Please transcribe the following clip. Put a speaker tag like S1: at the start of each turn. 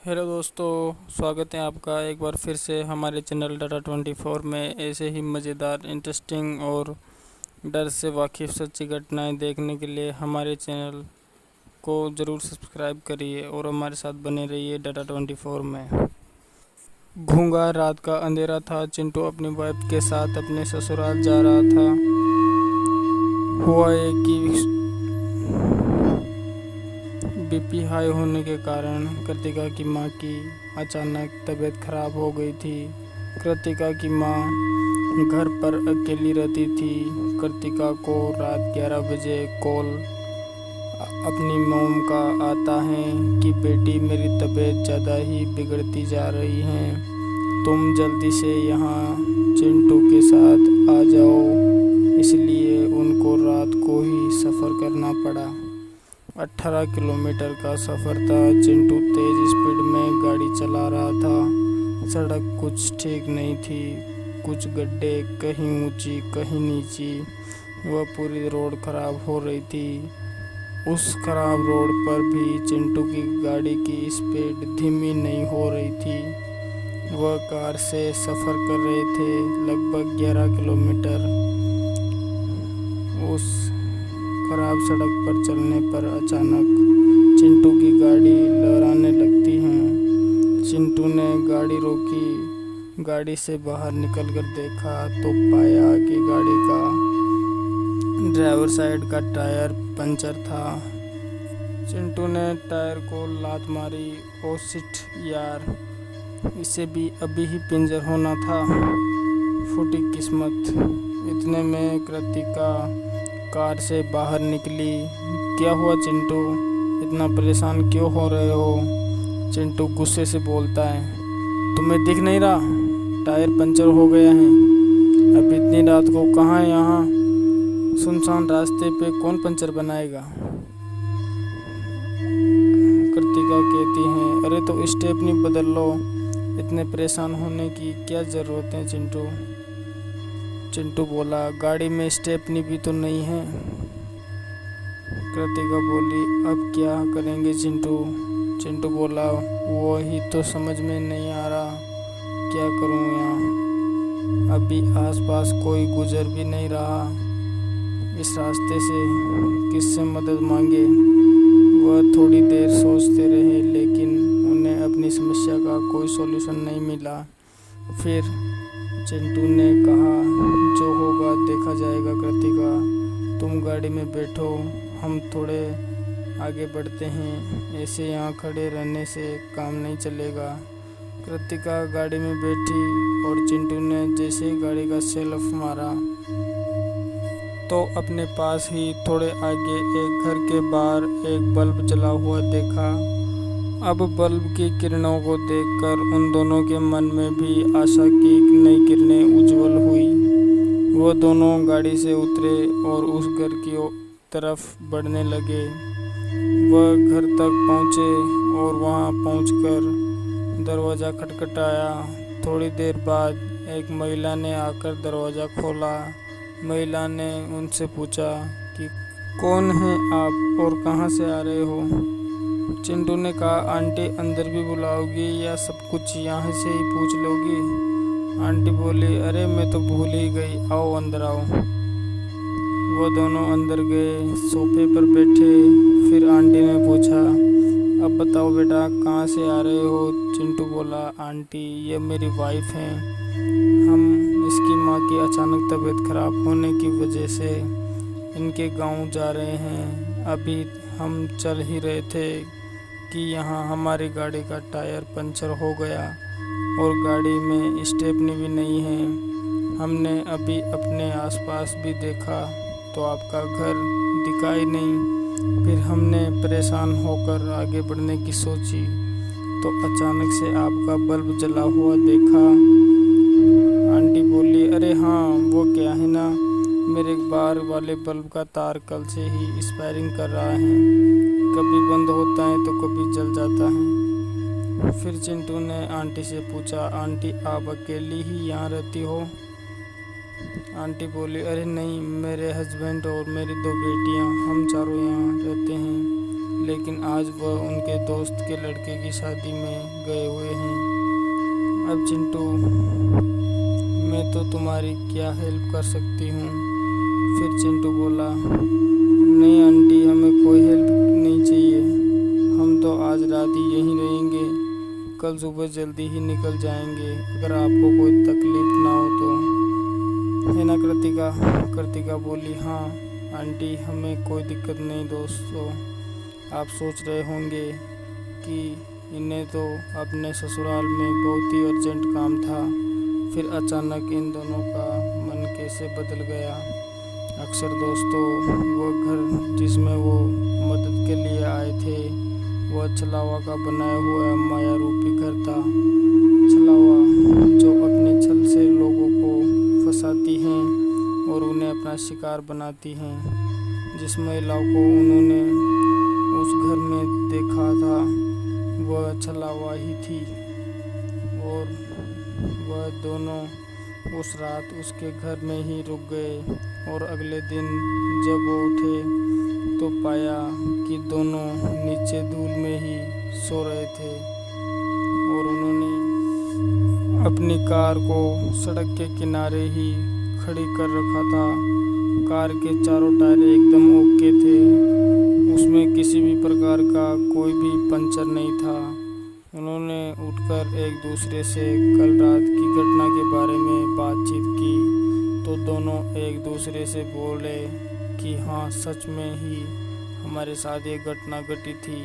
S1: Hello दोस्तों, स्वागत है आपका एक बार फिर से हमारे चैनल डाटा 24 में। ऐसे ही मज़ेदार, इंटरेस्टिंग और डर से वाकिफ़ सच्ची घटनाएं देखने के लिए हमारे चैनल को ज़रूर सब्सक्राइब करिए और हमारे साथ बने रहिए डाटा 24 में। घूंगा रात का अंधेरा था। चिंटू अपनी वाइफ के साथ अपने ससुराल जा रहा था। हुआ ये कि बीपी हाई होने के कारण कृतिका की मां की अचानक तबीयत खराब हो गई थी। कृतिका की मां घर पर अकेली रहती थी। कृतिका को रात 11 बजे कॉल अपनी मॉम का आता है कि बेटी, मेरी तबीयत ज़्यादा ही बिगड़ती जा रही है, तुम जल्दी से यहाँ चिंटू के साथ आ जाओ। इसलिए उनको रात को ही सफ़र करना पड़ा। 18 किलोमीटर का सफ़र था। चिंटू तेज़ स्पीड में गाड़ी चला रहा था। सड़क कुछ ठीक नहीं थी, कुछ गड्ढे, कहीं ऊंची कहीं नीची। वह पूरी रोड खराब हो रही थी। उस खराब रोड पर भी चिंटू की गाड़ी की स्पीड धीमी नहीं हो रही थी। वह कार से सफ़र कर रहे थे लगभग 11 किलोमीटर। उस खराब सड़क पर चलने पर अचानक चिंटू की गाड़ी लहराने लगती है। चिंटू ने गाड़ी रोकी। गाड़ी से बाहर निकलकर देखा तो पाया कि गाड़ी का ड्राइवर साइड का टायर पंचर था। चिंटू ने टायर को लात मारी। ओ शिट यार, इसे भी अभी ही पंचर होना था, फूटी किस्मत। इतने में कृतिका कार से बाहर निकली। क्या हुआ चिंटू, इतना परेशान क्यों हो रहे हो? चिंटू गुस्से से बोलता है, तुम्हें दिख नहीं रहा टायर पंचर हो गया है? अब इतनी रात को कहाँ, यहाँ सुनसान रास्ते पे कौन पंचर बनाएगा? कृतिका कहती है, अरे तो स्टेपनी बदल लो, इतने परेशान होने की क्या ज़रूरत है चिंटू। चिंटू बोला, गाड़ी में स्टेपनी भी तो नहीं है। कृतिका बोली, अब क्या करेंगे चिंटू? चिंटू बोला, वो ही तो समझ में नहीं आ रहा, क्या करूं यहाँ? अभी आसपास कोई गुजर भी नहीं रहा। इस रास्ते से किससे मदद मांगे? वह थोड़ी देर सोचते रहे, लेकिन उन्हें अपनी समस्या का कोई सॉल्यूशन नहीं मिला। फिर चिंटू ने कहा, जो होगा देखा जाएगा। कृतिका, तुम गाड़ी में बैठो, हम थोड़े आगे बढ़ते हैं। ऐसे यहाँ खड़े रहने से काम नहीं चलेगा। कृतिका गाड़ी में बैठी और चिंटू ने जैसे ही गाड़ी का सेल्फ मारा तो अपने पास ही थोड़े आगे एक घर के बाहर एक बल्ब जला हुआ देखा। अब बल्ब की किरणों को देखकर उन दोनों के मन में भी आशा की नई किरणें उज्जवल हुई। वो दोनों गाड़ी से उतरे और उस घर की तरफ बढ़ने लगे। वह घर तक पहुँचे और वहाँ पहुँचकर दरवाज़ा खटखटाया। थोड़ी देर बाद एक महिला ने आकर दरवाज़ा खोला। महिला ने उनसे पूछा कि कौन हैं आप और कहाँ से आ रहे हो? चिंटू ने कहा, आंटी अंदर भी बुलाओगी या सब कुछ यहाँ से ही पूछ लोगी? आंटी बोली, अरे मैं तो भूल ही गई, आओ अंदर आओ। वो दोनों अंदर गए, सोफे पर बैठे। फिर आंटी ने पूछा, अब बताओ बेटा, कहाँ से आ रहे हो? चिंटू बोला, आंटी ये मेरी वाइफ हैं, हम इसकी माँ की अचानक तबीयत खराब होने की वजह से इनके गांव जा रहे हैं। अभी हम चल ही रहे थे कि यहाँ हमारी गाड़ी का टायर पंचर हो गया और गाड़ी में स्टेपनी भी नहीं है। हमने अभी अपने आसपास भी देखा तो आपका घर दिखाई नहीं। फिर हमने परेशान होकर आगे बढ़ने की सोची तो अचानक से आपका बल्ब जला हुआ देखा। आंटी बोली, अरे हाँ, वो क्या है ना, मेरे बाहर वाले बल्ब का तार कल से ही एक्सपायरिंग कर रहा है, कभी बंद होता है तो कभी जल जाता है। फिर चिंटू ने आंटी से पूछा, आंटी आप अकेली ही यहाँ रहती हो? आंटी बोली, अरे नहीं, मेरे हस्बैंड और मेरी 2 बेटियाँ, हम चारों यहाँ रहते हैं। लेकिन आज वह उनके दोस्त के लड़के की शादी में गए हुए हैं। अब चिंटू, मैं तो तुम्हारी क्या हेल्प कर सकती हूँ? फिर चिंटू बोला, नहीं आंटी, हमें कोई हेल्प नहीं चाहिए। हम तो आज रात ही यहीं रहेंगे, कल सुबह जल्दी ही निकल जाएंगे, अगर आपको कोई तकलीफ ना हो तो। है ना कृतिका? कृतिका बोली, हाँ आंटी, हमें कोई दिक्कत नहीं। दोस्तों, आप सोच रहे होंगे कि इन्हें तो अपने ससुराल में बहुत ही अर्जेंट काम था, फिर अचानक इन दोनों का मन कैसे बदल गया। अक्सर दोस्तों, वो घर जिसमें वो मदद के लिए आए थे, वह छलावा का बनाया हुआ माया रूपी घर था। छलावा जो अपने छल से लोगों को फंसाती हैं और उन्हें अपना शिकार बनाती हैं। जिस महिला को उन्होंने उस घर में देखा था, वह छलावा ही थी, और वह दोनों उस रात उसके घर में ही रुक गए। और अगले दिन जब वो उठे तो पाया कि दोनों नीचे धूल में ही सो रहे थे, और उन्होंने अपनी कार को सड़क के किनारे ही खड़ी कर रखा था। कार के चारों टायर एकदम ओके थे, उसमें किसी भी प्रकार का कोई भी पंचर नहीं था। उन्होंने उठकर एक दूसरे से कल रात की घटना के बारे में बातचीत की, तो दोनों एक दूसरे से बोले कि हाँ, सच में ही हमारे साथ ये घटना घटी थी।